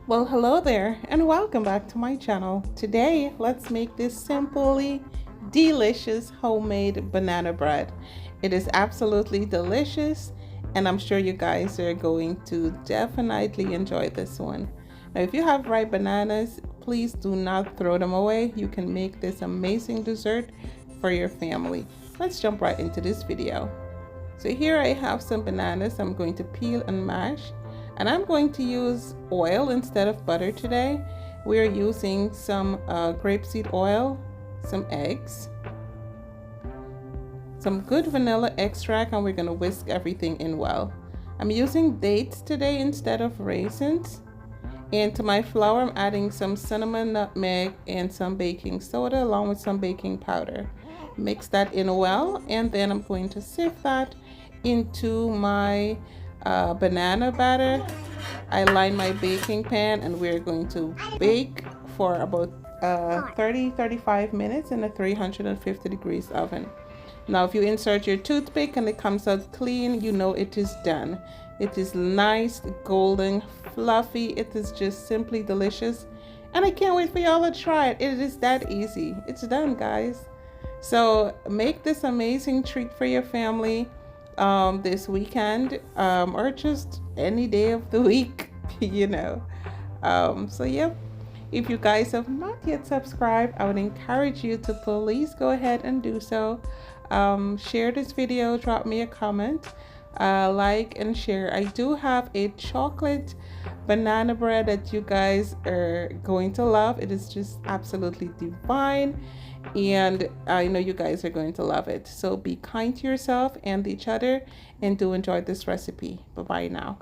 Well, hello there and welcome back to my channel. Today, let's make this simply delicious homemade banana bread. It is absolutely delicious and I'm sure you guys are going to definitely enjoy this one. Now, if you have ripe bananas, please do not throw them away. You can make this amazing dessert for your family. Let's jump right into this video. So here I have some bananas I'm going to peel and mash, and I'm going to use oil instead of butter today. We're using some grapeseed oil, some eggs, some good vanilla extract, and we're going to whisk everything in well. I'm using dates today instead of raisins. And to my flour, I'm adding some cinnamon, nutmeg, and some baking soda along with some baking powder. Mix that in well, and then I'm going to sift that into my banana batter. I line my baking pan, and we're going to bake for about 30-35 minutes in a 350 degrees oven. Now, if you insert your toothpick and it comes out clean, you know it is done. It is nice, golden, fluffy. It is just simply delicious. And I can't wait for y'all to try it. It is that easy. It's done, guys. So make this amazing treat for your family this weekend or just any day of the week, you know. So, yep. If you guys have not yet subscribed, I would encourage you to please go ahead and do so. Share this video, drop me a comment, like and share. I do have a chocolate banana bread that you guys are going to love. It is just absolutely divine, and I know you guys are going to love it. So be kind to yourself and each other, and do enjoy this recipe. Bye bye now.